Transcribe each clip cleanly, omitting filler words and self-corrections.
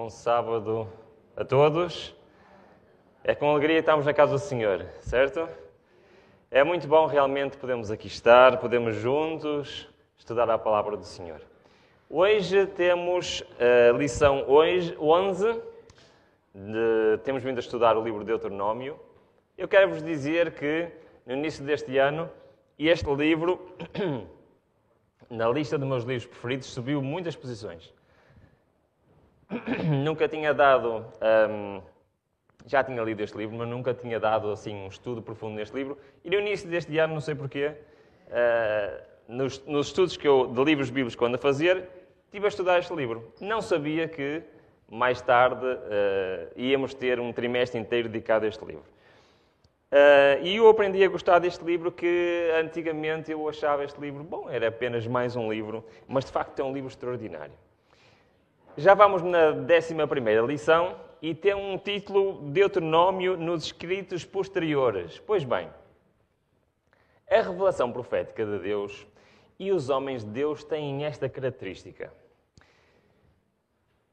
Bom sábado a todos. É com alegria que estamos na casa do Senhor, certo? É muito bom realmente podermos aqui estar, podemos juntos estudar a palavra do Senhor. Hoje temos a lição 11, temos vindo a estudar o livro de Deuteronômio. Eu quero vos dizer que no início deste ano, este livro, na lista dos meus livros preferidos, subiu muitas posições. Nunca tinha dado, já tinha lido este livro, mas nunca tinha dado assim um estudo profundo neste livro. E no início deste ano, não sei porquê, nos estudos de livros bíblicos que eu ando a fazer, estive a estudar este livro. Não sabia que mais tarde íamos ter um trimestre inteiro dedicado a este livro. E eu aprendi a gostar deste livro, que antigamente eu achava este livro, bom, era apenas mais um livro, mas de facto é um livro extraordinário. Já vamos na 11ª lição e tem um título: Deuteronômio nos escritos posteriores. Pois bem, a revelação profética de Deus e os homens de Deus têm esta característica.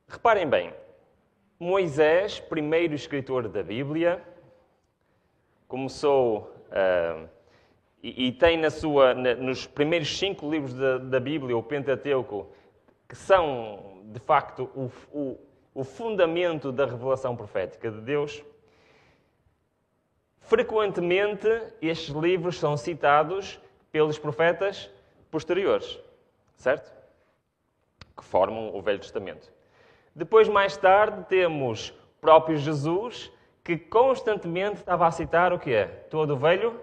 Reparem bem, Moisés, primeiro escritor da Bíblia, começou e tem nos primeiros 5 livros da Bíblia, o Pentateuco, que são, de facto, o fundamento da revelação profética de Deus. Frequentemente, estes livros são citados pelos profetas posteriores, certo? Que formam o Velho Testamento. Depois, mais tarde, temos o próprio Jesus, que constantemente estava a citar o que é? Todo o Velho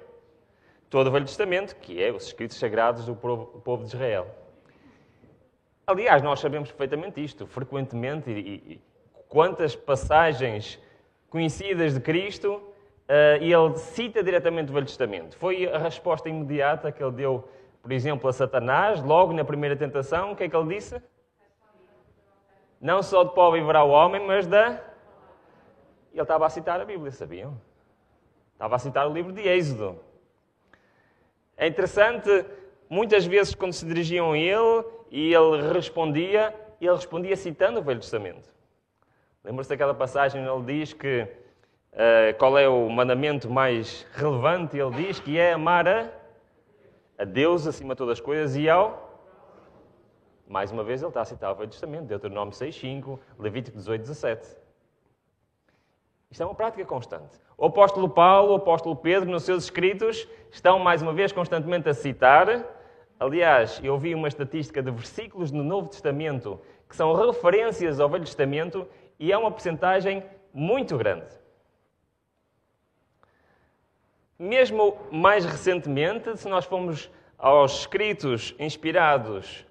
Testamento, que é os escritos sagrados do povo de Israel. Aliás, nós sabemos perfeitamente isto, frequentemente, e quantas passagens conhecidas de Cristo, e ele cita diretamente o Velho Testamento. Foi a resposta imediata que ele deu, por exemplo, a Satanás, logo na primeira tentação. O que é que ele disse? Não só de pó viverá o homem, mas da... Ele estava a citar a Bíblia, sabiam? Estava a citar o livro de Êxodo. É interessante, muitas vezes quando se dirigiam a ele e ele respondia citando o Velho Testamento. Lembra-se daquela passagem onde ele diz que qual é o mandamento mais relevante? Ele diz que é amar a Deus acima de todas as coisas e mais uma vez ele está a citar o Velho Testamento, Deuteronômio 6:5, Levítico 18:17. Isto é uma prática constante. O apóstolo Paulo, o apóstolo Pedro, nos seus escritos, estão mais uma vez constantemente a citar. Aliás, eu vi uma estatística de versículos no Novo Testamento que são referências ao Velho Testamento e é uma percentagem muito grande. Mesmo mais recentemente, se nós formos aos escritos inspirados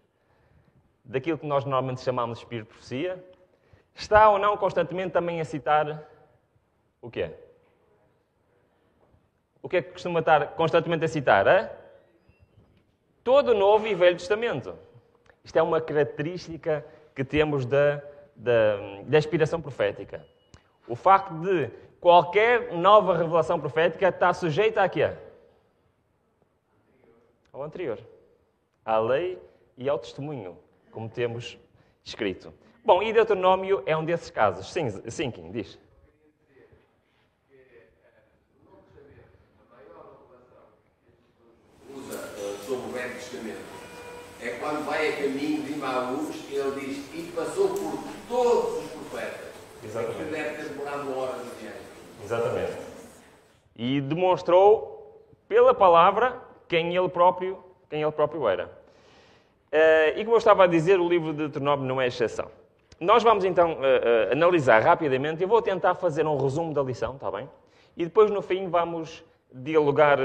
daquilo que nós normalmente chamamos de Espírito de Profecia, está ou não constantemente também a citar o quê? O que é que costuma estar constantemente a citar? Todo o Novo e Velho Testamento. Isto é uma característica que temos da inspiração profética. O facto de qualquer nova revelação profética está sujeita a quê? Ao anterior. À lei e ao testemunho, como temos escrito. Bom, e Deuteronômio é um desses casos. Sim, Kim, diz. Sobre o Velho Testamento. É quando vai a caminho de Imaús, ele diz, e passou por todos os profetas. Exatamente. Aquilo deve ter demorado uma hora de viagem. Exatamente. E demonstrou pela palavra quem ele próprio era. E como eu estava a dizer, o livro de Deuteronômio não é exceção. Nós vamos então analisar rapidamente. Eu vou tentar fazer um resumo da lição, está bem? E depois no fim vamos dialogar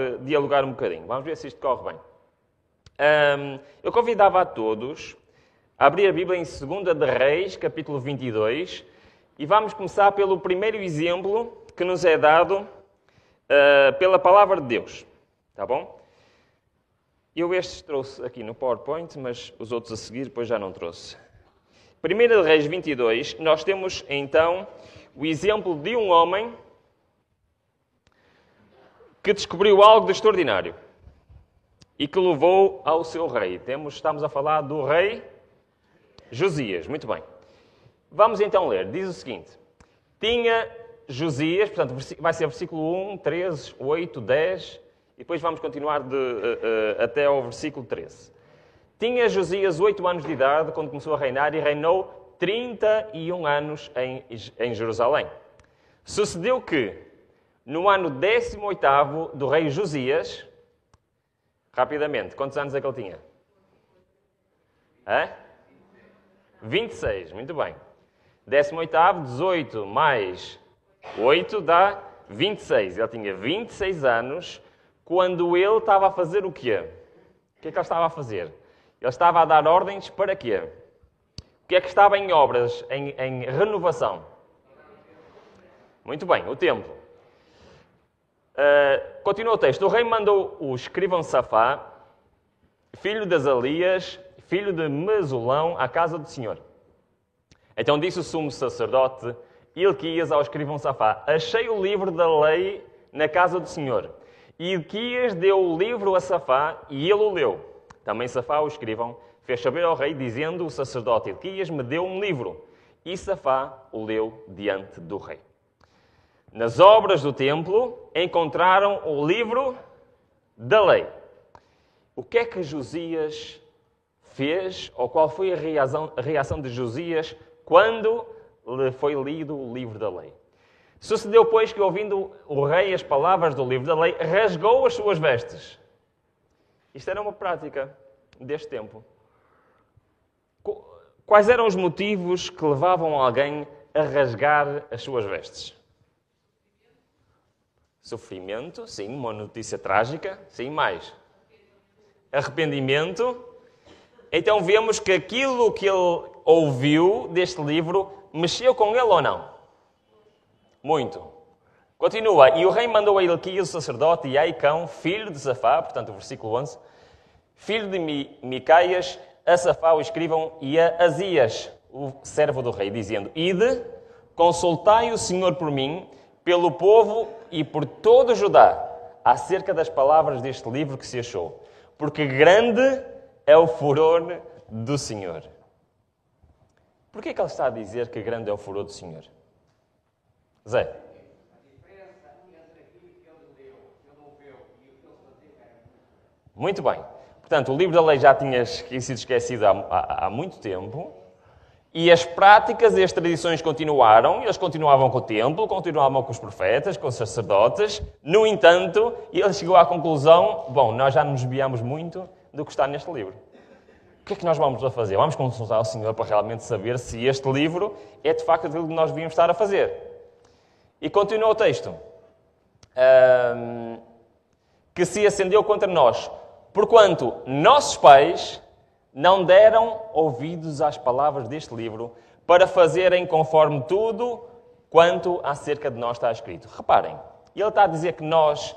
um bocadinho. Vamos ver se isto corre bem. Eu convidava a todos a abrir a Bíblia em 2 de Reis, capítulo 22, e vamos começar pelo primeiro exemplo que nos é dado pela palavra de Deus. Tá bom? Eu estes trouxe aqui no PowerPoint, mas os outros a seguir depois já não trouxe. 1 de Reis 22, nós temos então o exemplo de um homem que descobriu algo de extraordinário e que levou ao seu rei. Estamos a falar do rei Josias. Muito bem. Vamos então ler. Diz o seguinte. Tinha Josias, portanto, vai ser versículo 1, 13, 8, 10, e depois vamos continuar até ao versículo 13. Tinha Josias 8 anos de idade quando começou a reinar e reinou 31 anos em Jerusalém. Sucedeu que, no ano 18º do rei Josias, rapidamente, quantos anos é que ele tinha? 26, muito bem. 18º, 18 mais 8 dá 26. Ele tinha 26 anos quando ele estava a fazer o quê? O que é que ele estava a fazer? Ele estava a dar ordens para quê? O que é que estava em obras, em renovação? Muito bem, o templo. Continua o texto. O rei mandou o escrivão Safá, filho de Azalias, filho de Mesulão, à casa do Senhor. Então disse o sumo sacerdote Hilquias ao escrivão Safá: achei o livro da lei na casa do Senhor. E Hilquias deu o livro a Safá e ele o leu. Também Safá, o escrivão, fez saber ao rei, dizendo: o sacerdote Hilquias me deu um livro. E Safá o leu diante do rei. Nas obras do templo encontraram o livro da lei. O que é que Josias fez, ou qual foi a reação de Josias quando lhe foi lido o livro da lei? Sucedeu, pois, que, ouvindo o rei as palavras do livro da lei, rasgou as suas vestes. Isto era uma prática deste tempo. Quais eram os motivos que levavam alguém a rasgar as suas vestes? Sofrimento, sim, uma notícia trágica, sim, mais. Arrependimento. Então vemos que aquilo que ele ouviu deste livro mexeu com ele ou não? Muito. Continua. E o rei mandou a Hilquias, o sacerdote, e a Aicão, filho de Safá, portanto o versículo 11, filho de Micaias, a Safá, o escrivão, e a Azias, o servo do rei, dizendo: ide, consultai o Senhor por mim, pelo povo e por todo Judá, acerca das palavras deste livro que se achou, porque grande é o furor do Senhor. Por que é que ele está a dizer que grande é o furor do Senhor? Zé? Muito bem. Portanto, o livro da lei já tinha sido esquecido há muito tempo. E as práticas e as tradições continuaram. Eles continuavam com o templo, continuavam com os profetas, com os sacerdotes. No entanto, ele chegou à conclusão: bom, nós já nos desviamos muito do que está neste livro. O que é que nós vamos a fazer? Vamos consultar o Senhor para realmente saber se este livro é de facto aquilo que nós devíamos estar a fazer. E continua o texto. Que se acendeu contra nós, porquanto nossos pais não deram ouvidos às palavras deste livro para fazerem conforme tudo quanto acerca de nós está escrito. Reparem, ele está a dizer que nós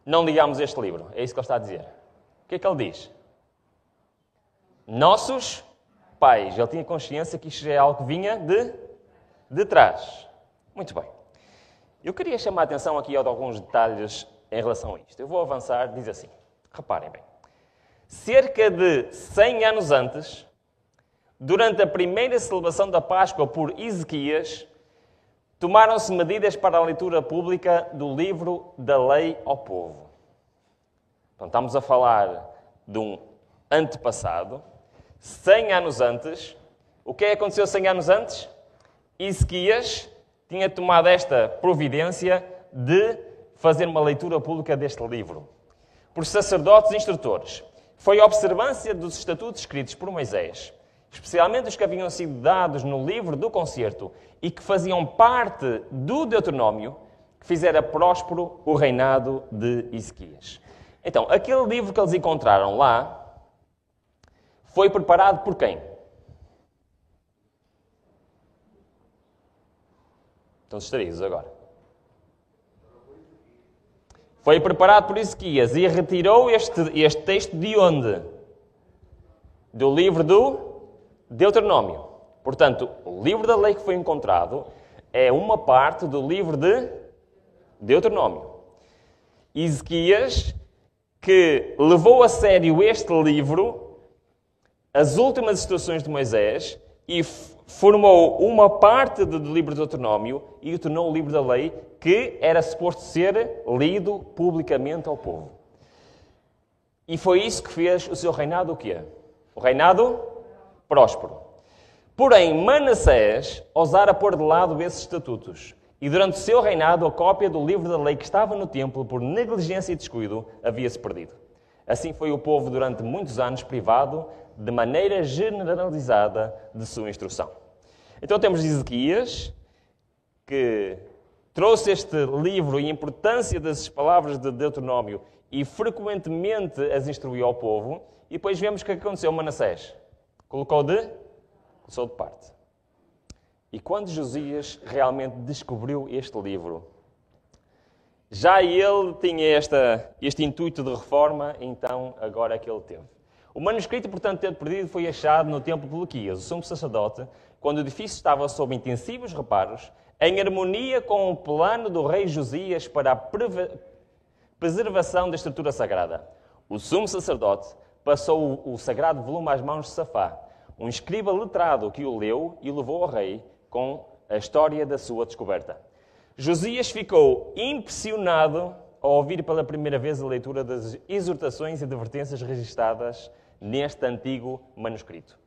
não ligamos este livro. É isso que ele está a dizer. O que é que ele diz? Nossos pais. Ele tinha consciência que isto é algo que vinha de trás. Muito bem. Eu queria chamar a atenção aqui a alguns detalhes em relação a isto. Eu vou avançar, diz assim. Reparem bem. Cerca de 100 anos antes, durante a primeira celebração da Páscoa por Ezequias, tomaram-se medidas para a leitura pública do livro da lei ao povo. Então, estamos a falar de um antepassado. 100 anos antes, o que aconteceu 100 anos antes? Ezequias tinha tomado esta providência de fazer uma leitura pública deste livro por sacerdotes e instrutores. Foi a observância dos estatutos escritos por Moisés, especialmente os que haviam sido dados no livro do concerto e que faziam parte do Deuteronômio, que fizera próspero o reinado de Ezequias. Então, aquele livro que eles encontraram lá foi preparado por quem? Estão distraídos agora. Foi preparado por Ezequias e retirou este texto de onde? Do livro do Deuteronômio. Portanto, o livro da lei que foi encontrado é uma parte do livro de Deuteronômio. Ezequias, que levou a sério este livro, as últimas instruções de Moisés, e formou uma parte do livro do Deuteronômio e o tornou o livro da lei que era suposto ser lido publicamente ao povo. E foi isso que fez o seu reinado o quê? O reinado próspero. Porém, Manassés ousara pôr de lado esses estatutos. E durante o seu reinado, a cópia do livro da lei que estava no templo, por negligência e descuido, havia-se perdido. Assim foi o povo durante muitos anos privado, de maneira generalizada, de sua instrução. Então temos Ezequias, que trouxe este livro e a importância das palavras de Deuteronômio e frequentemente as instruiu ao povo. E depois vemos o que aconteceu a Manassés. Colocou de parte. E quando Josias realmente descobriu este livro, já ele tinha este intuito de reforma, então agora é que ele teve. O manuscrito, portanto, ter perdido foi achado no templo de Hilquias, o sumo sacerdote, quando o edifício estava sob intensivos reparos, em harmonia com o plano do rei Josias para a preservação da estrutura sagrada. O sumo sacerdote passou o sagrado volume às mãos de Safá, um escriba letrado que o leu e levou ao rei com a história da sua descoberta. Josias ficou impressionado ao ouvir pela primeira vez a leitura das exortações e advertências registadas neste antigo manuscrito.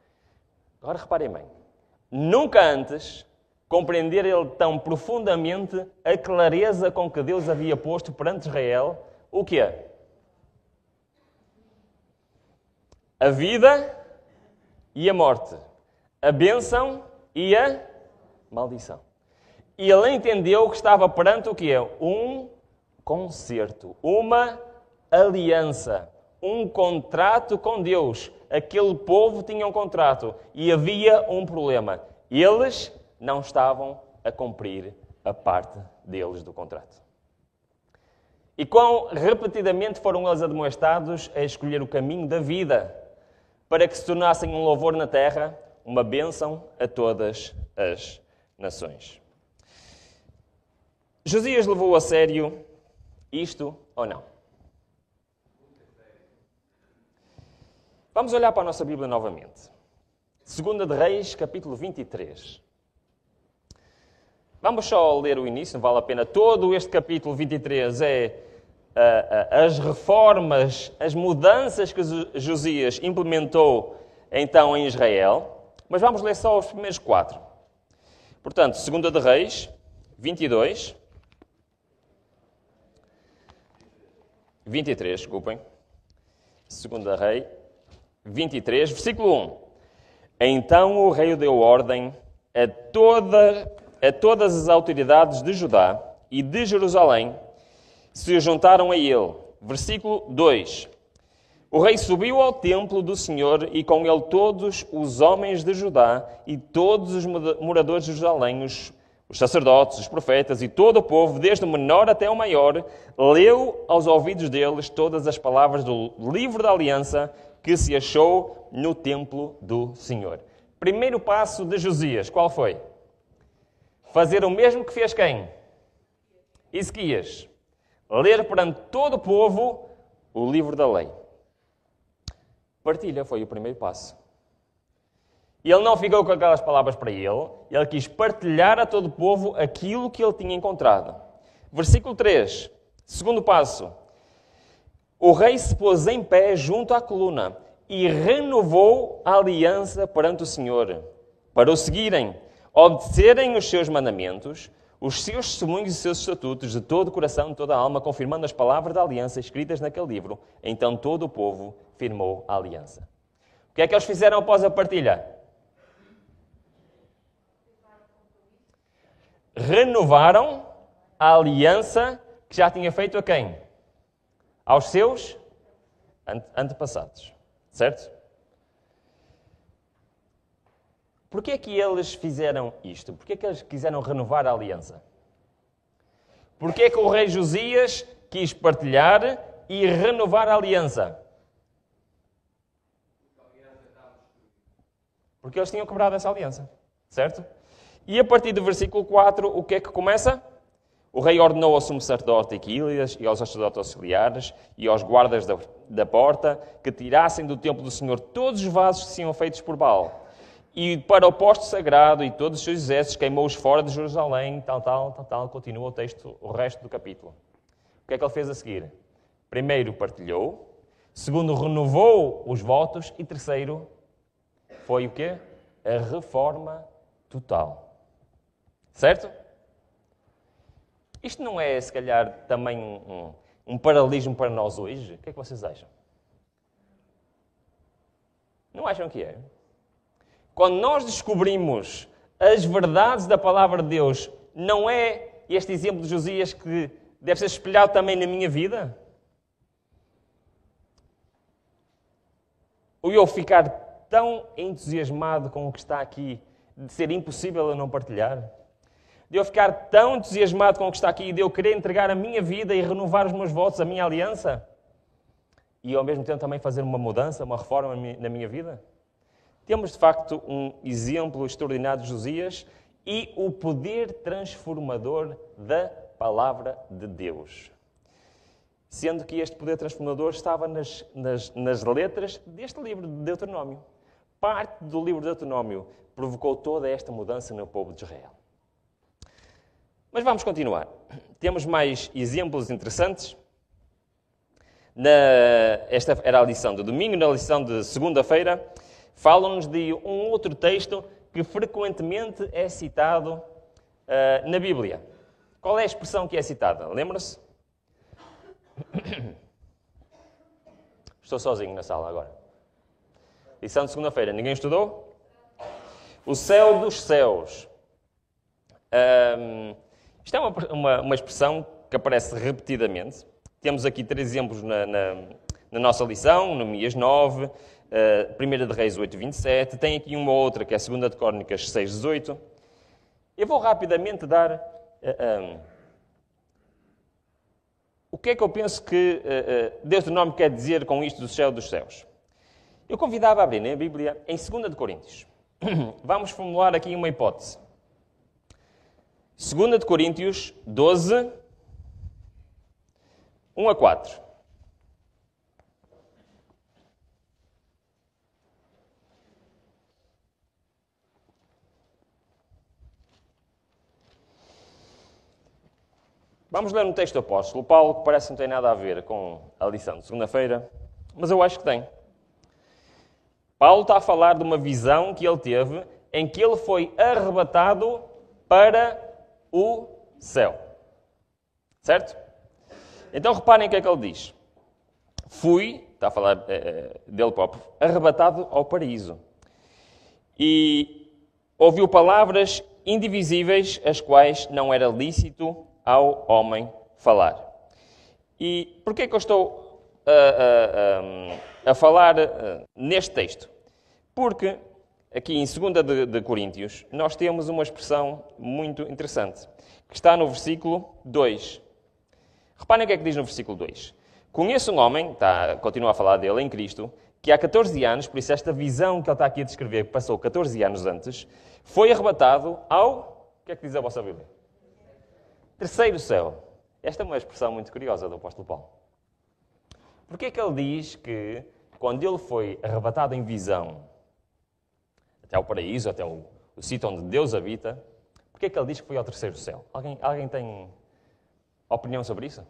Agora reparem bem, nunca antes compreendera ele tão profundamente a clareza com que Deus havia posto perante Israel o quê? A vida e a morte, a bênção e a maldição. E ele entendeu que estava perante o quê? Um concerto, uma aliança, um contrato com Deus. Aquele povo tinha um contrato e havia um problema. Eles não estavam a cumprir a parte deles do contrato. E quão repetidamente foram eles admoestados a escolher o caminho da vida para que se tornassem um louvor na terra, uma bênção a todas as nações. Josias levou a sério isto ou não? Vamos olhar para a nossa Bíblia novamente. 2 de Reis, capítulo 23. Vamos só ler o início, não vale a pena. Todo este capítulo 23 é as reformas, as mudanças que Josias implementou então em Israel. Mas vamos ler só os primeiros 4. Portanto, 2 de Reis, 23, desculpem. 2 de Reis, 23, versículo 1. Então o rei deu ordem a todas as autoridades de Judá e de Jerusalém se juntaram a ele. Versículo 2. O rei subiu ao templo do Senhor e com ele todos os homens de Judá e todos os moradores de Jerusalém, os sacerdotes, os profetas e todo o povo, desde o menor até o maior, leu aos ouvidos deles todas as palavras do livro da aliança que se achou no templo do Senhor. Primeiro passo de Josias, qual foi? Fazer o mesmo que fez quem? Ezequias. Ler perante todo o povo o livro da lei. Partilha foi o primeiro passo. E ele não ficou com aquelas palavras para ele quis partilhar a todo o povo aquilo que ele tinha encontrado. Versículo 3, segundo passo. O rei se pôs em pé junto à coluna e renovou a aliança perante o Senhor, para o seguirem, obedecerem os seus mandamentos, os seus testemunhos e os seus estatutos de todo o coração, de toda a alma, confirmando as palavras da aliança escritas naquele livro. Então todo o povo firmou a aliança. O que é que eles fizeram após a partilha? Renovaram a aliança que já tinha feito a quem? Aos seus antepassados. Certo? Porquê é que eles fizeram isto? Porquê é que eles quiseram renovar a aliança? Porquê é que o rei Josias quis partilhar e renovar a aliança? Porque eles tinham quebrado essa aliança. Certo? E a partir do versículo 4, o que é que começa? O rei ordenou ao sumo sacerdote Equílias e aos sacerdotes auxiliares e aos guardas da porta que tirassem do templo do Senhor todos os vasos que tinham feitos por Baal e para o posto sagrado e todos os seus exércitos queimou-os fora de Jerusalém, tal, continua o texto, o resto do capítulo. O que é que ele fez a seguir? Primeiro, partilhou. Segundo, renovou os votos. E terceiro, foi o quê? A reforma total. Certo? Isto não é, se calhar, também um paralelismo para nós hoje? O que é que vocês acham? Não acham que é? Quando nós descobrimos as verdades da palavra de Deus, não é este exemplo de Josias que deve ser espelhado também na minha vida? Ou eu ficar tão entusiasmado com o que está aqui, de ser impossível eu não partilhar? De eu ficar tão entusiasmado com o que está aqui, de eu querer entregar a minha vida e renovar os meus votos, a minha aliança? E ao mesmo tempo também fazer uma mudança, uma reforma na minha vida? Temos, de facto, um exemplo extraordinário de Josias e o poder transformador da palavra de Deus. Sendo que este poder transformador estava nas letras deste livro de Deuteronômio. Parte do livro de Deuteronômio provocou toda esta mudança no povo de Israel. Mas vamos continuar. Temos mais exemplos interessantes. Esta era a lição de domingo. Na lição de segunda-feira, falam-nos de um outro texto que frequentemente é citado na Bíblia. Qual é a expressão que é citada? Lembra-se? Estou sozinho na sala agora. Lição de segunda-feira. Ninguém estudou? O céu dos céus. Isto é uma expressão que aparece repetidamente. Temos aqui 3 exemplos na nossa lição, Neemias 9, 1 de Reis 8, 27. Tem aqui uma outra, que é a 2 de Crónicas 6, 18. Eu vou rapidamente dar o que é que eu penso que Deuteronômio quer dizer com isto do céu dos céus. Eu convidava a abrir a Bíblia em 2 de Coríntios. Vamos formular aqui uma hipótese. 2 de Coríntios 12, 1 a 4. Vamos ler um texto do apóstolo Paulo, que parece que não tem nada a ver com a lição de segunda-feira, mas eu acho que tem. Paulo está a falar de uma visão que ele teve, em que ele foi arrebatado para o céu. Certo? Então reparem o que é que ele diz. Fui, está a falar dele próprio, arrebatado ao paraíso. E ouviu palavras indivisíveis, as quais não era lícito ao homem falar. E porquê é que eu estou a falar neste texto? Porque aqui em 2 de Coríntios nós temos uma expressão muito interessante, que está no versículo 2. Reparem o que é que diz no versículo 2. Conheço um homem, continua a falar dele, em Cristo, que há 14 anos, por isso esta visão que ele está aqui a descrever, que passou 14 anos antes, foi arrebatado ao... O que é que diz a vossa Bíblia? Terceiro céu. Esta é uma expressão muito curiosa do apóstolo Paulo. Porquê é que ele diz que, quando ele foi arrebatado em visão até o paraíso, até o sítio onde Deus habita, porquê é que ele diz que foi ao terceiro céu? Alguém tem opinião sobre isso?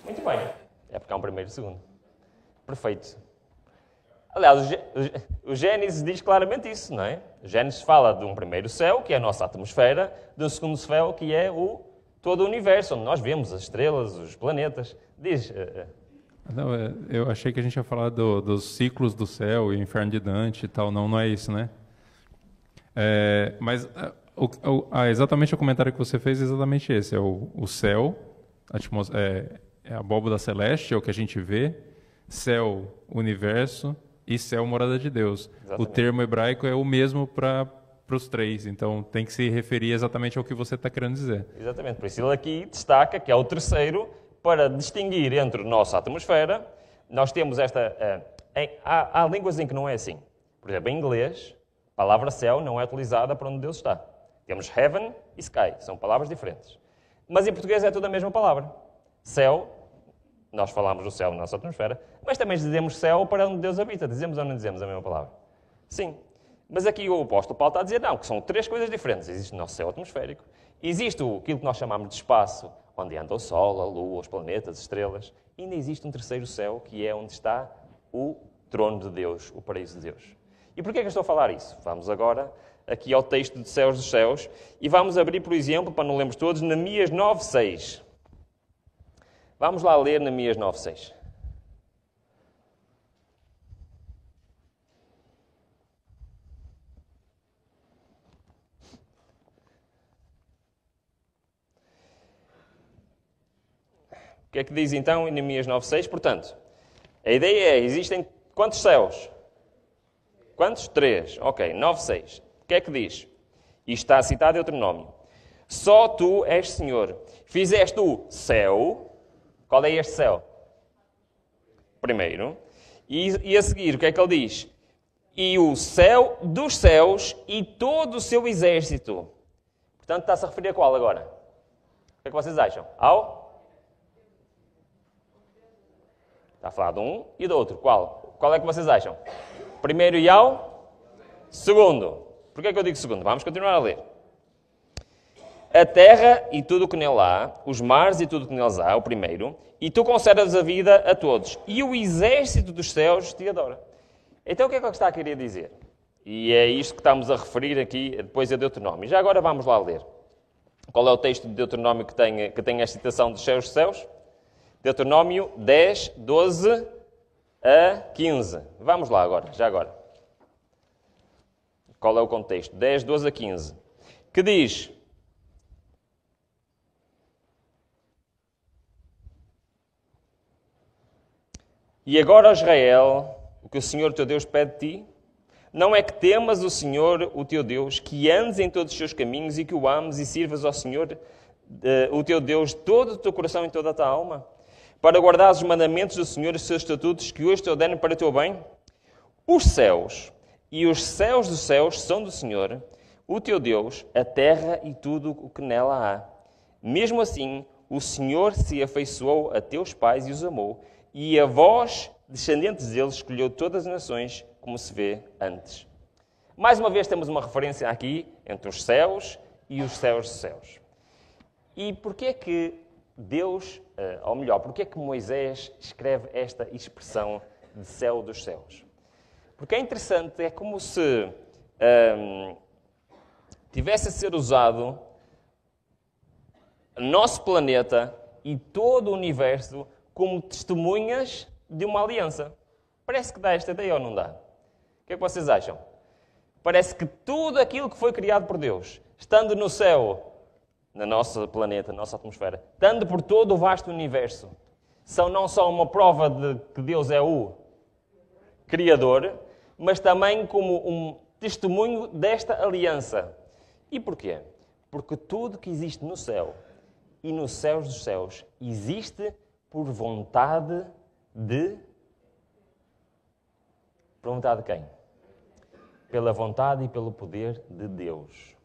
Muito bem. É porque há um primeiro e segundo. Perfeito. Aliás, o Gênesis diz claramente isso, não é? O Gênesis fala de um primeiro céu, que é a nossa atmosfera, de um segundo céu, que é todo o universo, onde nós vemos as estrelas, os planetas. Diz... Não, eu achei que a gente ia falar dos ciclos do céu e o inferno de Dante e tal. Não é isso, né? Mas exatamente o comentário que você fez é exatamente esse. É o céu, é a abóbada celeste, é o que a gente vê. Céu, universo e céu, morada de Deus. Exatamente. O termo hebraico é o mesmo para os 3. Então tem que se referir exatamente ao que você está querendo dizer. Exatamente. Por isso ele aqui destaca que é o terceiro, para distinguir entre a nossa atmosfera. Nós temos há línguas em que não é assim. Por exemplo, em inglês, a palavra céu não é utilizada para onde Deus está. Temos heaven e sky, são palavras diferentes. Mas em português é tudo a mesma palavra. Céu, nós falamos do céu na nossa atmosfera, mas também dizemos céu para onde Deus habita. Dizemos ou não dizemos a mesma palavra? Sim. Mas aqui o apóstolo Paulo está a dizer, não, que são três coisas diferentes. Existe o nosso céu atmosférico, existe aquilo que nós chamamos de espaço, onde anda o Sol, a Lua, os planetas, as estrelas, e ainda existe um terceiro céu, que é onde está o trono de Deus, o paraíso de Deus. E porquê é que eu estou a falar isso? Vamos agora aqui ao texto de Céus dos Céus, e vamos abrir, por exemplo, para não lermos todos, Neemias 9:6. Vamos lá ler Neemias 9:6. O que é que diz então em Neemias 9:6? Portanto, a ideia é, existem quantos céus? Quantos? 3. Ok, 9:6. O que é que diz? Isto está citado em Deuteronômio. Só tu és Senhor. Fizeste o céu. Qual é este céu? Primeiro. E a seguir, o que é que ele diz? E o céu dos céus e todo o seu exército. Portanto, está-se a referir a qual agora? O que é que vocês acham? Está a falar de um e do outro. Qual? Qual é que vocês acham? Primeiro e ao segundo. Porquê é que eu digo segundo? Vamos continuar a ler. A terra e tudo o que nela há, os mares e tudo o que neles há, o primeiro, e tu concedas a vida a todos. E o exército dos céus te adora. Então o que é que ele está a querer dizer? E é isto que estamos a referir aqui depois a Deuteronômio. Já agora vamos lá ler. Qual é o texto de Deuteronômio que tem a citação dos céus dos céus? Deuteronômio 10, 12 a 15. Vamos lá agora, já agora. Qual é o contexto? 10, 12 a 15. Que diz... E agora, Israel, o que o Senhor teu Deus pede de ti, não é que temas o Senhor, o teu Deus, que andes em todos os seus caminhos e que o ames e sirvas ao Senhor, o teu Deus, todo o teu coração e toda a tua alma, para guardares os mandamentos do Senhor e os seus estatutos que hoje te ordenam para o teu bem? Os céus e os céus dos céus são do Senhor, o teu Deus, a terra e tudo o que nela há. Mesmo assim, o Senhor se afeiçoou a teus pais e os amou, e a vós, descendentes deles, escolheu todas as nações, como se vê antes. Mais uma vez temos uma referência aqui entre os céus e os céus dos céus. E porquê é que Deus, ou melhor, porquê é que Moisés escreve esta expressão de céu dos céus? Porque é interessante, é como se tivesse a ser usado o nosso planeta e todo o universo como testemunhas de uma aliança. Parece que dá esta ideia ou não dá? O que é que vocês acham? Parece que tudo aquilo que foi criado por Deus, estando no céu, no nosso planeta, na nossa atmosfera, estando por todo o vasto universo, são não só uma prova de que Deus é o Criador, mas também como um testemunho desta aliança. E porquê? Porque tudo que existe no céu e nos céus dos céus existe por vontade de... Por vontade de quem? Pela vontade e pelo poder de Deus.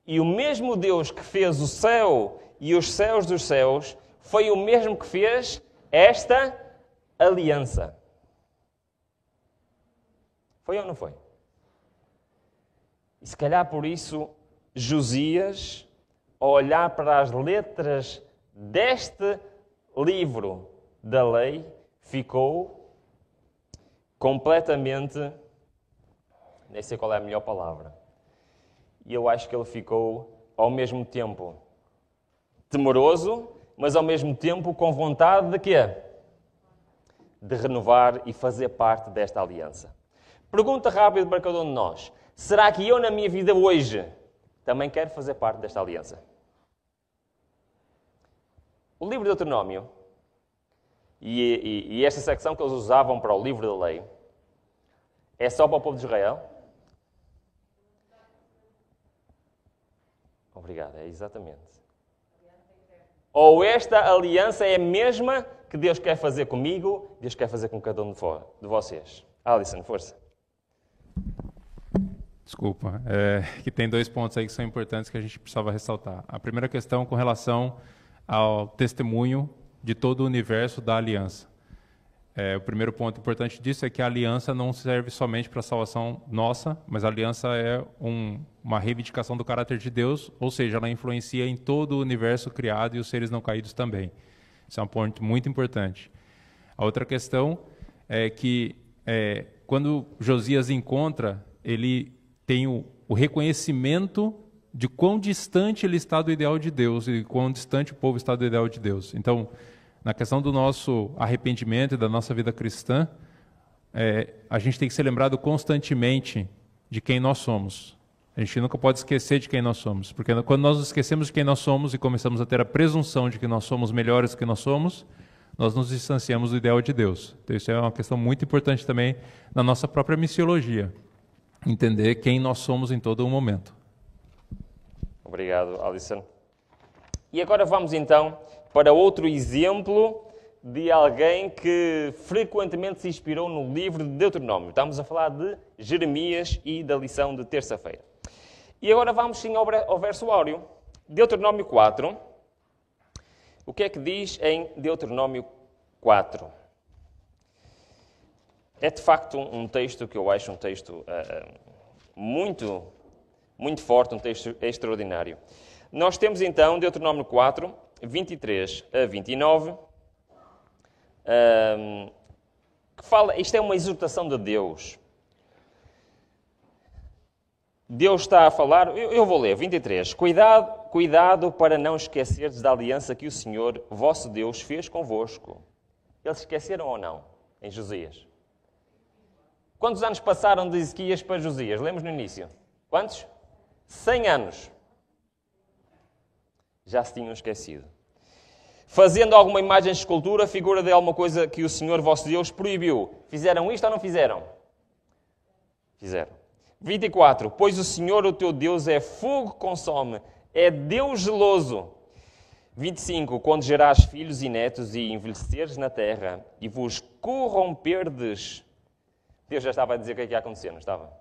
E o mesmo Deus que fez o céu e os céus dos céus foi o mesmo que fez esta aliança. Foi ou não foi? E se calhar por isso, Josias, ao olhar para as letras deste livro da lei, ficou completamente, nem sei qual é a melhor palavra, e eu acho que ele ficou ao mesmo tempo temeroso, mas ao mesmo tempo com vontade de quê? De renovar e fazer parte desta aliança. Pergunta rápida para cada um de nós: será que eu na minha vida hoje também quero fazer parte desta aliança? O livro de Deuteronômio e esta secção que eles usavam para o livro da lei é só para o povo de Israel? Obrigado, é exatamente. Ou esta aliança é a mesma que Deus quer fazer comigo, Deus quer fazer com cada um de vocês? Alison, força. Desculpa, que tem 2 pontos aí que são importantes que a gente precisava ressaltar. A primeira questão com relação ao testemunho de todo o universo da aliança. o primeiro ponto importante disso é que a aliança não serve somente para a salvação nossa, mas a aliança é uma reivindicação do caráter de Deus, ou seja, ela influencia em todo o universo criado e os seres não caídos também. Isso é um ponto muito importante. A outra questão é que quando Josias encontra, ele tem o reconhecimento de quão distante ele está do ideal de Deus e quão distante o povo está do ideal de Deus. Então, na questão do nosso arrependimento e da nossa vida cristã, a gente tem que ser lembrado constantemente de quem nós somos. A gente nunca pode esquecer de quem nós somos, porque quando nós esquecemos de quem nós somos e começamos a ter a presunção de que nós somos melhores do que nós somos, nós nos distanciamos do ideal de Deus. Então isso é uma questão muito importante também na nossa própria missiologia, entender quem nós somos em todo o momento. Obrigado, Alisson. E agora vamos então para outro exemplo de alguém que frequentemente se inspirou no livro de Deuteronômio. Estamos a falar de Jeremias e da lição de terça-feira. E agora vamos sim ao verso áureo. Deuteronômio 4. O que é que diz em Deuteronômio 4? É de facto um texto que eu acho um texto muito forte, um texto extraordinário. Nós temos então Deuteronômio 4, 23 a 29, que fala, isto é uma exortação de Deus. Deus está a falar, eu vou ler, 23. Cuidado para não esqueceres da aliança que o Senhor, vosso Deus, fez convosco. Eles esqueceram ou não, em Josias? Quantos anos passaram de Ezequias para Josias? Lemos no início. Quantos? 100 anos. Já se tinham esquecido. Fazendo alguma imagem de escultura, figura de alguma coisa que o Senhor, vosso Deus, proibiu. Fizeram isto ou não fizeram? Fizeram. 24. Pois o Senhor, o teu Deus, é fogo que consome, é Deus zeloso. 25. Quando gerares filhos e netos e envelheceres na terra e vos corromperdes... Deus já estava a dizer o que é que ia acontecer, não estava?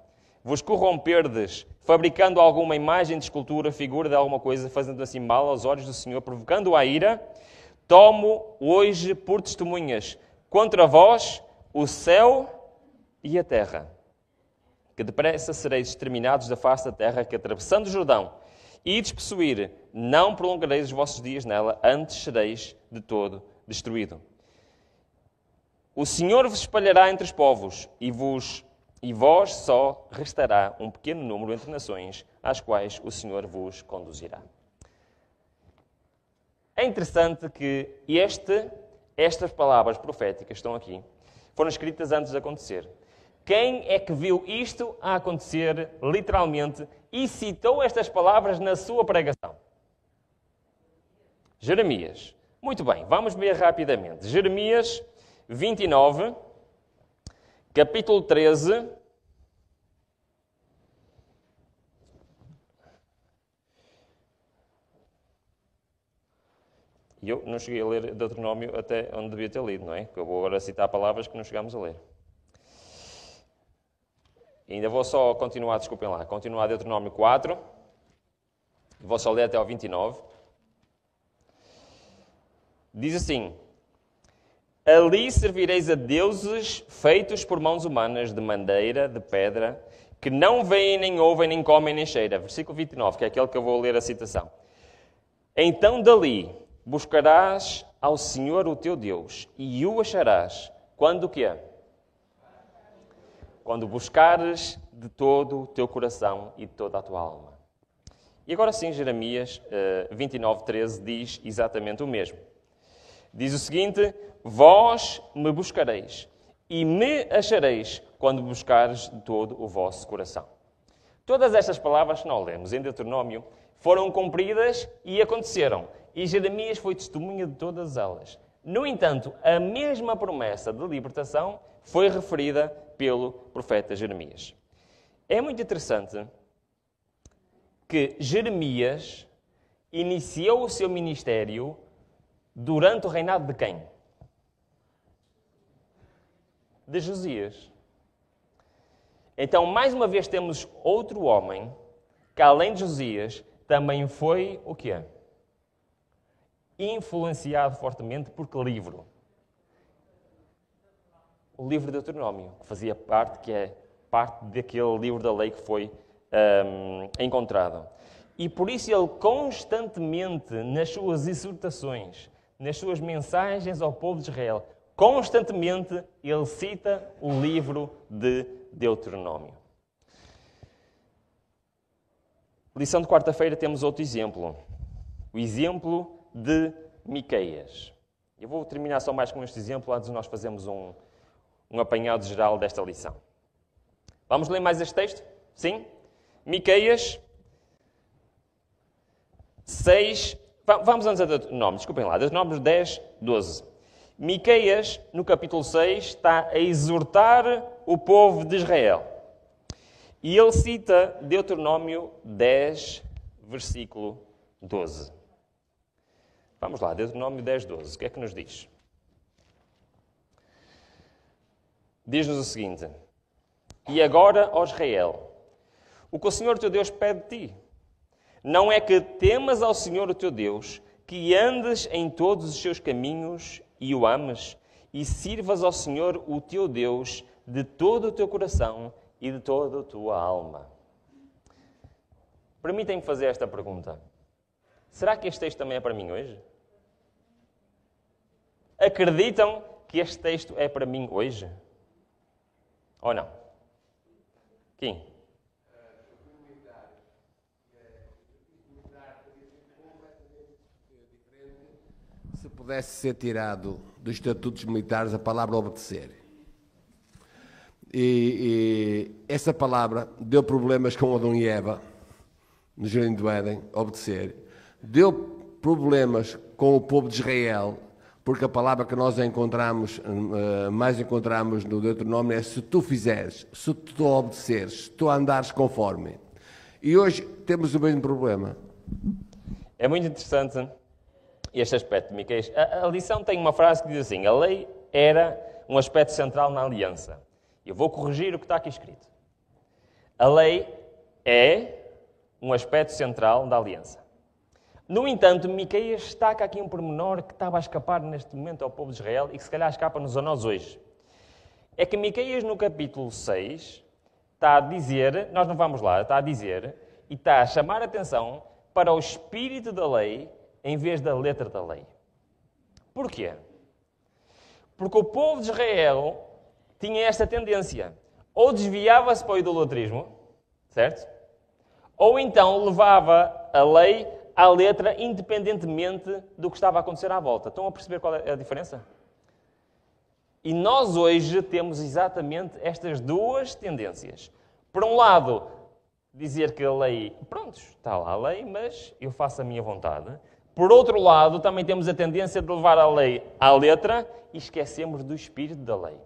Vos corromperdes, fabricando alguma imagem de escultura, figura de alguma coisa, fazendo assim mal aos olhos do Senhor, provocando a ira, tomo hoje por testemunhas contra vós o céu e a terra, que depressa sereis exterminados da face da terra, que atravessando o Jordão, ides possuir, não prolongareis os vossos dias nela, antes sereis de todo destruído. O Senhor vos espalhará entre os povos, e vós só restará um pequeno número entre nações, às quais o Senhor vos conduzirá. É interessante que estas palavras proféticas estão aqui, foram escritas antes de acontecer. Quem é que viu isto a acontecer, literalmente, e citou estas palavras na sua pregação? Jeremias. Muito bem, vamos ver rapidamente. Jeremias 29, capítulo 13. E eu não cheguei a ler Deuteronômio até onde devia ter lido, não é? Que eu vou agora citar palavras que não chegámos a ler. E ainda vou só continuar, desculpem lá, continuar Deuteronômio 4. Vou só ler até ao 29. Diz assim: ali servireis a deuses feitos por mãos humanas, de madeira, de pedra, que não veem, nem ouvem, nem comem, nem cheiram. Versículo 29, que é aquele que eu vou ler a citação. Então dali buscarás ao Senhor o teu Deus, e o acharás. Quando o quê? Quando buscares de todo o teu coração e de toda a tua alma. E agora sim, Jeremias 29:13 diz exatamente o mesmo. Diz o seguinte: vós me buscareis e me achareis quando buscares de todo o vosso coração. Todas estas palavras que nós lemos em Deuteronômio foram cumpridas e aconteceram. E Jeremias foi testemunha de todas elas. No entanto, a mesma promessa de libertação foi referida pelo profeta Jeremias. É muito interessante que Jeremias iniciou o seu ministério durante o reinado de quem? De Josias. Então, mais uma vez, temos outro homem que, além de Josias, também foi o quê? Influenciado fortemente por que livro? o livro de Deuteronômio, que é parte daquele livro da lei que foi encontrado. E por isso ele constantemente, nas suas exortações, nas suas mensagens ao povo de Israel, constantemente ele cita o livro de Deuteronômio. Lição de quarta-feira temos outro exemplo. O exemplo de Miqueias. Eu vou terminar só mais com este exemplo antes de nós fazermos um apanhado geral desta lição. Vamos ler mais este texto? Sim? Miqueias 6... Vamos antes a Deuteronômio, desculpem lá. Deuteronômio 10, 12. Miqueias, no capítulo 6, está a exortar o povo de Israel. E ele cita Deuteronômio 10, versículo 12. Vamos lá, Deuteronômio 10, 12. O que é que nos diz? Diz-nos o seguinte: E agora, ó Israel, o que o Senhor teu Deus pede de ti, não é que temas ao Senhor o teu Deus, que andes em todos os seus caminhos e o ames, e sirvas ao Senhor o teu Deus de todo o teu coração e de toda a tua alma. Permitem-me fazer esta pergunta. Será que este texto também é para mim hoje? Acreditam que este texto é para mim hoje? Ou não? Quem? Se pudesse ser tirado dos estatutos militares a palavra obedecer. E essa palavra deu problemas com Adão e Eva, no Jardim do Éden, obedecer. Deu problemas com o povo de Israel, porque a palavra que nós mais encontramos no Deuteronômio é se tu fizeres, se tu obedeceres, se tu andares conforme. E hoje temos o mesmo problema. É muito interessante este aspecto, Miqueias. A lição tem uma frase que diz assim: a lei era um aspecto central na aliança. Eu vou corrigir o que está aqui escrito. A lei é um aspecto central da aliança. No entanto, Miqueias destaca aqui um pormenor que estava a escapar neste momento ao povo de Israel e que se calhar escapa-nos a nós hoje. É que Miqueias, no capítulo 6, está a dizer, nós não vamos lá, está a dizer e está a chamar a atenção para o espírito da lei em vez da letra da lei. Porquê? Porque o povo de Israel tinha esta tendência. Ou desviava-se para o idolatrismo, certo? Ou então levava a lei à letra independentemente do que estava a acontecer à volta. Estão a perceber qual é a diferença? E nós hoje temos exatamente estas duas tendências. Por um lado, dizer que a lei, pronto, está lá a lei, mas eu faço a minha vontade. Por outro lado, também temos a tendência de levar a lei à letra e esquecemos do espírito da lei.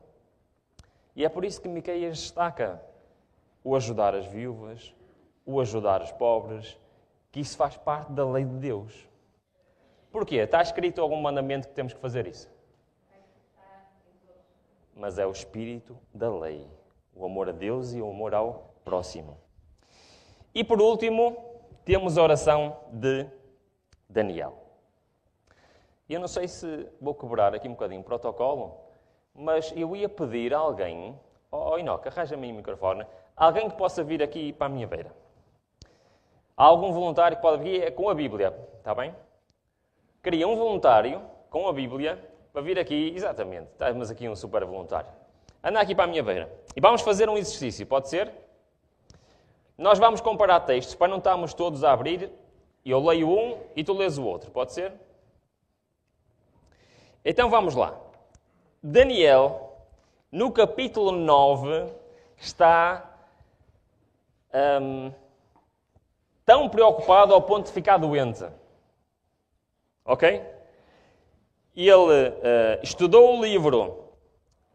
E é por isso que Miqueias destaca o ajudar as viúvas, o ajudar os pobres, que isso faz parte da lei de Deus. Porquê? Está escrito algum mandamento que temos que fazer isso? Mas é o espírito da lei. O amor a Deus e o amor ao próximo. E por último, temos a oração de Daniel. Eu não sei se vou quebrar aqui um bocadinho o protocolo, mas eu ia pedir a alguém, Inoc, arranja-me aí o microfone, alguém que possa vir aqui para a minha beira. Há algum voluntário que pode vir com a Bíblia, está bem? Queria um voluntário com a Bíblia para vir aqui, exatamente, temos aqui um super voluntário. Anda aqui para a minha beira. E vamos fazer um exercício, pode ser? Nós vamos comparar textos para não estarmos todos a abrir. Eu leio um e tu lês o outro, pode ser? Então vamos lá. Daniel, no capítulo 9, está tão preocupado ao ponto de ficar doente. Ok? Ele estudou o livro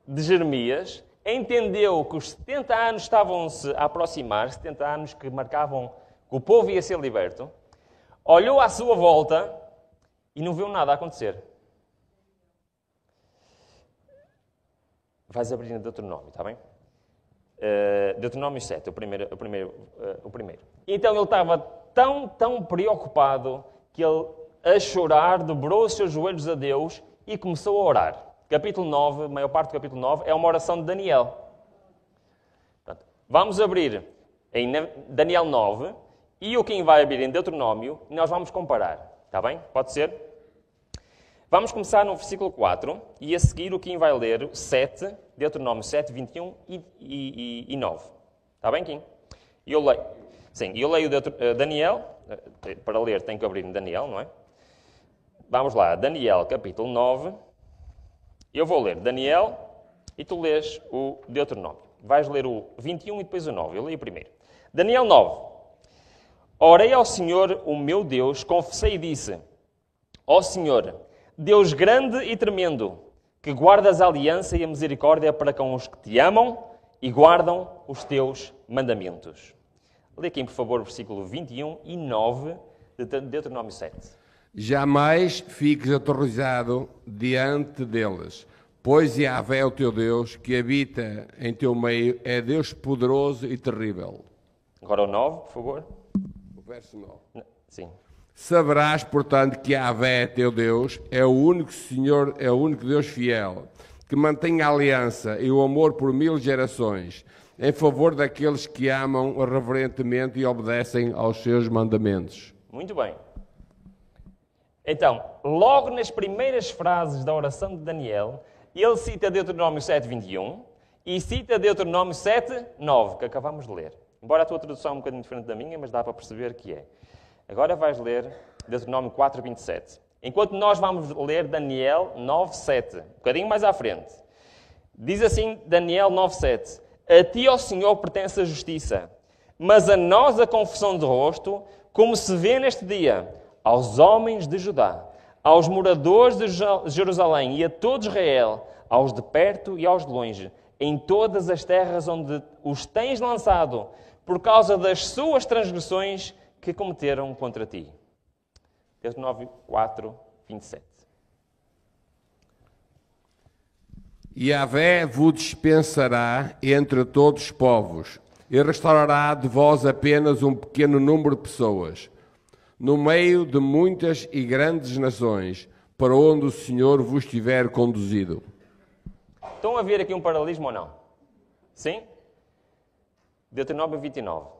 de Jeremias, entendeu que os 70 anos estavam-se a aproximar, 70 anos que marcavam que o povo ia ser liberto, olhou à sua volta e não viu nada a acontecer. Vais abrir no Deuteronômio, está bem? Deuteronômio 7, o primeiro. Então ele estava tão preocupado que ele, a chorar, dobrou os seus joelhos a Deus e começou a orar. capítulo 9, a maior parte do capítulo 9, é uma oração de Daniel. Portanto, vamos abrir em Daniel 9 e o Kim vai abrir em Deuteronômio e nós vamos comparar. Está bem? Pode ser? Vamos começar no versículo 4 e a seguir o Kim vai ler 7, Deuteronômio 7, 21 e 9. Está bem, Kim? E eu leio. Sim, eu leio Daniel. Para ler tem que abrir em Daniel, não é? Vamos lá, Daniel capítulo 9. Eu vou ler Daniel e tu lês o Deuteronômio. Vais ler o 21 e depois o 9. Eu leio primeiro. Daniel 9. Orei ao Senhor, o meu Deus, confessei e disse: Ó Senhor, Deus grande e tremendo, que guardas a aliança e a misericórdia para com os que te amam e guardam os teus mandamentos. Lê aqui, por favor, o versículo 21 e 9 de Deuteronômio 7. Jamais fiques aterrorizado diante deles, pois Yahvé, o teu Deus, que habita em teu meio, é Deus poderoso e terrível. Agora o 9, por favor. O verso 9. Sim. Saberás, portanto, que Yahvé, teu Deus, é o único Senhor, é o único Deus fiel, que mantém a aliança e o amor por 1000 gerações, em favor daqueles que amam reverentemente e obedecem aos seus mandamentos. Muito bem. Então, logo nas primeiras frases da oração de Daniel, ele cita Deuteronômio 7, 21 e cita Deuteronômio 7, 9, que acabamos de ler. Embora a tua tradução é um bocadinho diferente da minha, mas dá para perceber que é. Agora vais ler Deuteronômio 4, 27. Enquanto nós vamos ler Daniel 9, 7, um bocadinho mais à frente. Diz assim Daniel 9, 7. A ti, ó Senhor, pertence a justiça, mas a nós a confissão de rosto, como se vê neste dia, aos homens de Judá, aos moradores de Jerusalém e a todo Israel, aos de perto e aos de longe, em todas as terras onde os tens lançado, por causa das suas transgressões que cometeram contra ti. Deuteronômio 4, 27. Yahvé vos dispensará entre todos os povos e restaurará de vós apenas um pequeno número de pessoas, no meio de muitas e grandes nações, para onde o Senhor vos tiver conduzido. Estão a ver aqui um paralelismo ou não? Sim? Deuteronômio 29.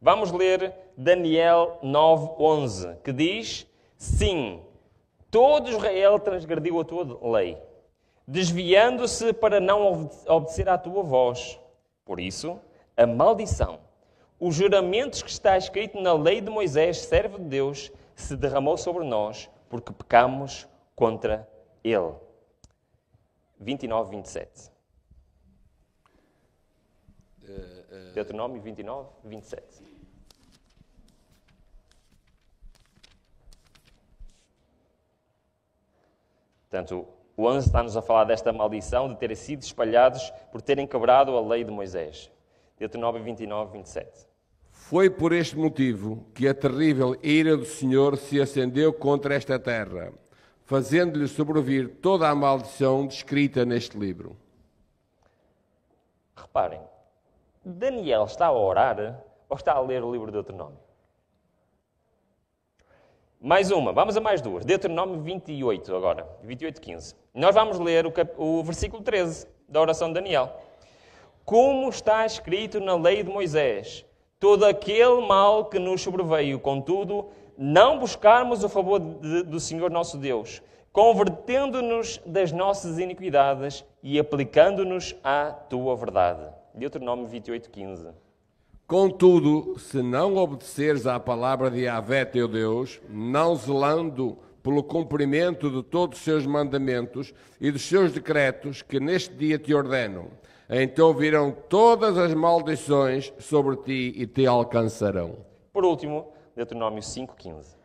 Vamos ler Daniel 9, 11, que diz: Sim, todo Israel transgrediu a tua lei, desviando-se para não obedecer à tua voz. Por isso, a maldição, os juramentos que está escrito na lei de Moisés, servo de Deus, se derramou sobre nós, porque pecamos contra ele. 29, 27. Deuteronômio 29, 27. Portanto, o 11 está-nos a falar desta maldição de terem sido espalhados por terem quebrado a lei de Moisés. Deuteronômio 29, 27. Foi por este motivo que a terrível ira do Senhor se acendeu contra esta terra, fazendo-lhe sobrevir toda a maldição descrita neste livro. Reparem, Daniel está a orar ou está a ler o livro de Deuteronômio? Mais uma, vamos a mais duas. Deuteronômio 28 agora, 28, 15. Nós vamos ler o versículo 13 da oração de Daniel. Como está escrito na lei de Moisés, todo aquele mal que nos sobreveio, contudo, não buscarmos o favor do Senhor nosso Deus, convertendo-nos das nossas iniquidades e aplicando-nos à tua verdade. Deuteronômio 28, 15. Contudo, se não obedeceres à palavra de Yahvé teu Deus, não zelando pelo cumprimento de todos os seus mandamentos e dos seus decretos que neste dia te ordeno, então virão todas as maldições sobre ti e te alcançarão. Por último, Deuteronômio 5:15.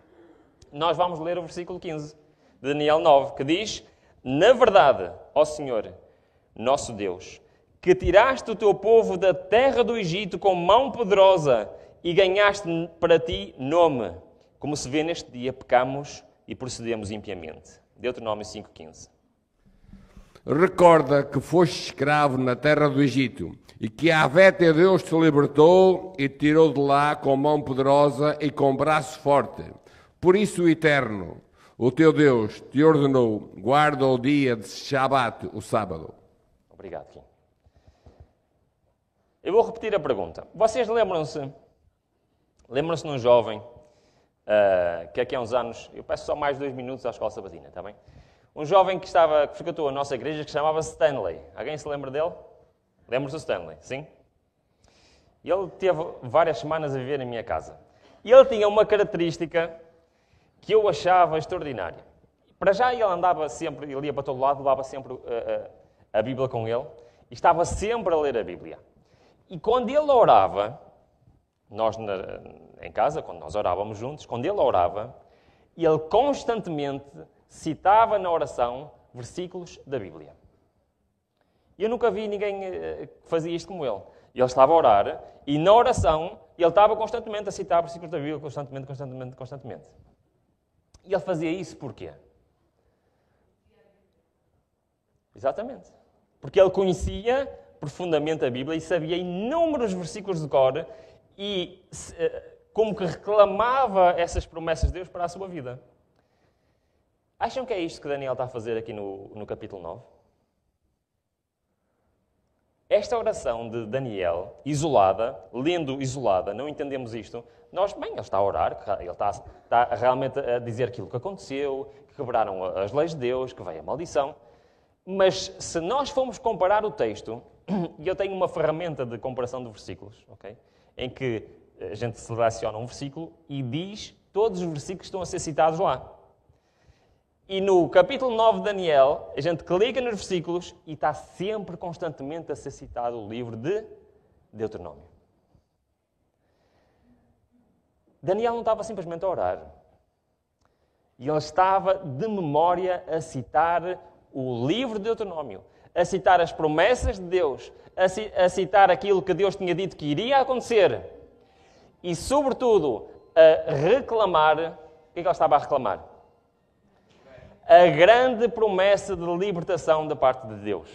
Nós vamos ler o versículo 15 de Daniel 9, que diz: Na verdade, ó Senhor, nosso Deus, que tiraste o teu povo da terra do Egito com mão poderosa e ganhaste para ti nome. Como se vê neste dia, pecamos e procedemos impiamente. Deuteronômio 5:15. Recorda que foste escravo na terra do Egito e que Yahvé teu Deus te libertou e te tirou de lá com mão poderosa e com braço forte. Por isso, o Eterno, O teu Deus te ordenou, guarda o dia de Shabat, o sábado. Obrigado, Kim. Eu vou repetir a pergunta. Vocês lembram-se de um jovem que aqui há uns anos, eu peço só mais 2 minutos à escola sabatina, está bem? Um jovem que frequentou a nossa igreja que se chamava Stanley. Alguém se lembra dele? Lembra-se do Stanley, sim? Ele teve várias semanas a viver em minha casa. E ele tinha uma característica que eu achava extraordinária. Para já ele andava sempre, ele ia para todo lado, levava sempre a Bíblia com ele e estava sempre a ler a Bíblia. E quando ele orava, nós em casa, quando nós orávamos juntos, quando ele orava, ele constantemente citava na oração versículos da Bíblia. E eu nunca vi ninguém que fazia isto como ele. Ele estava a orar e na oração ele estava constantemente a citar versículos da Bíblia, constantemente. E ele fazia isso porquê? Exatamente. Porque ele conhecia profundamente a Bíblia e sabia inúmeros versículos de cor e como que reclamava essas promessas de Deus para a sua vida. Acham que é isto que Daniel está a fazer aqui no capítulo 9? Esta oração de Daniel, lendo isolada, não entendemos isto. Ele está a orar, ele está realmente a dizer aquilo que aconteceu, que quebraram as leis de Deus, que veio a maldição. Mas se nós formos comparar o texto, e eu tenho uma ferramenta de comparação de versículos, okay? Em que a gente seleciona um versículo e diz todos os versículos que estão a ser citados lá. E no capítulo 9 de Daniel, a gente clica nos versículos e está sempre, constantemente, a ser citado o livro de Deuteronômio. Daniel não estava simplesmente a orar. E ele estava, de memória, a citar o livro de Deuteronômio, a citar as promessas de Deus, a citar aquilo que Deus tinha dito que iria acontecer e, sobretudo, a reclamar. O que é que ele estava a reclamar? A grande promessa de libertação da parte de Deus.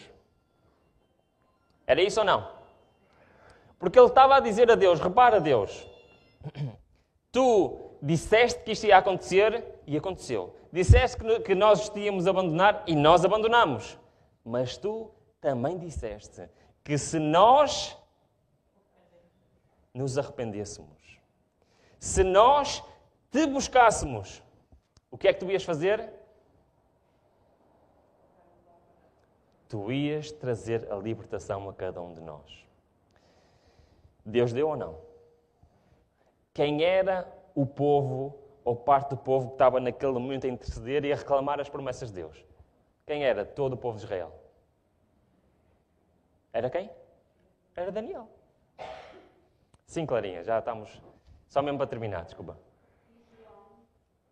Era isso ou não? Porque ele estava a dizer a Deus, repara Deus, tu disseste que isto ia acontecer e aconteceu. Disseste que nós os tínhamos abandonar e nós abandonamos. Mas tu também disseste que se nós nos arrependêssemos, se nós te buscássemos, o que é que tu ias fazer? Tu ias trazer a libertação a cada um de nós. Deus deu ou não? Quem era o povo, ou parte do povo que estava naquele momento a interceder e a reclamar as promessas de Deus? Quem era todo o povo de Israel? Era quem? Era Daniel. Sim, Clarinha, já estamos... Só mesmo para terminar, desculpa.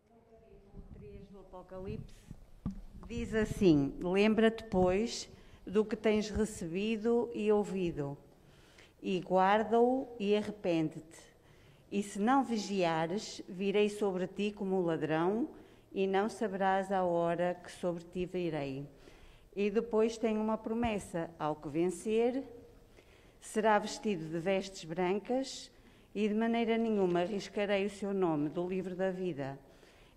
No capítulo 3 do Apocalipse, diz assim, lembra-te, pois, do que tens recebido e ouvido, e guarda-o e arrepende-te. E se não vigiares, virei sobre ti como ladrão, e não saberás a hora que sobre ti virei. E depois tem uma promessa, ao que vencer, será vestido de vestes brancas, e de maneira nenhuma arriscarei o seu nome do livro da vida,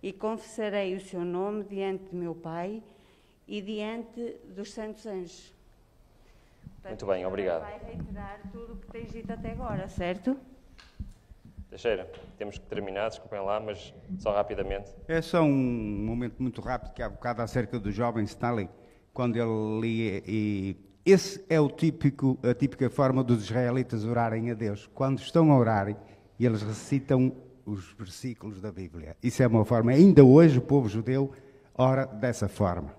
e confessarei o seu nome diante de meu Pai e diante dos santos anjos. Portanto, muito bem, obrigado. Vai reiterar tudo o que tens dito até agora, certo? Teixeira, temos que terminar, desculpem lá, mas só rapidamente. É só um momento muito rápido, que há bocado acerca do jovem Stanley, quando ele lia, e esse é a típica forma dos israelitas orarem a Deus. Quando estão a orar, eles recitam os versículos da Bíblia. Isso é uma forma, ainda hoje o povo judeu ora dessa forma.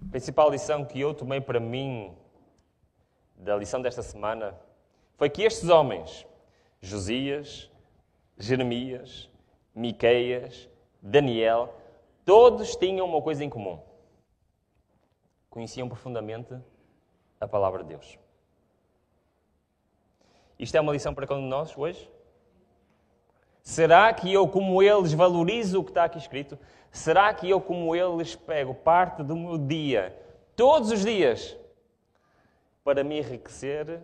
A principal lição que eu tomei para mim da lição desta semana foi que estes homens, Josias, Jeremias, Miqueias, Daniel, todos tinham uma coisa em comum. Conheciam profundamente a palavra de Deus. Isto é uma lição para cada um de nós hoje? Será que eu, como eles, valorizo o que está aqui escrito? Será que eu, como eles, pego parte do meu dia, todos os dias, para me enriquecer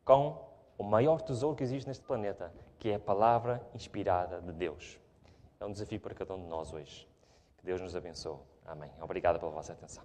com o maior tesouro que existe neste planeta, que é a palavra inspirada de Deus? É um desafio para cada um de nós hoje. Que Deus nos abençoe. Amém. Obrigado pela vossa atenção.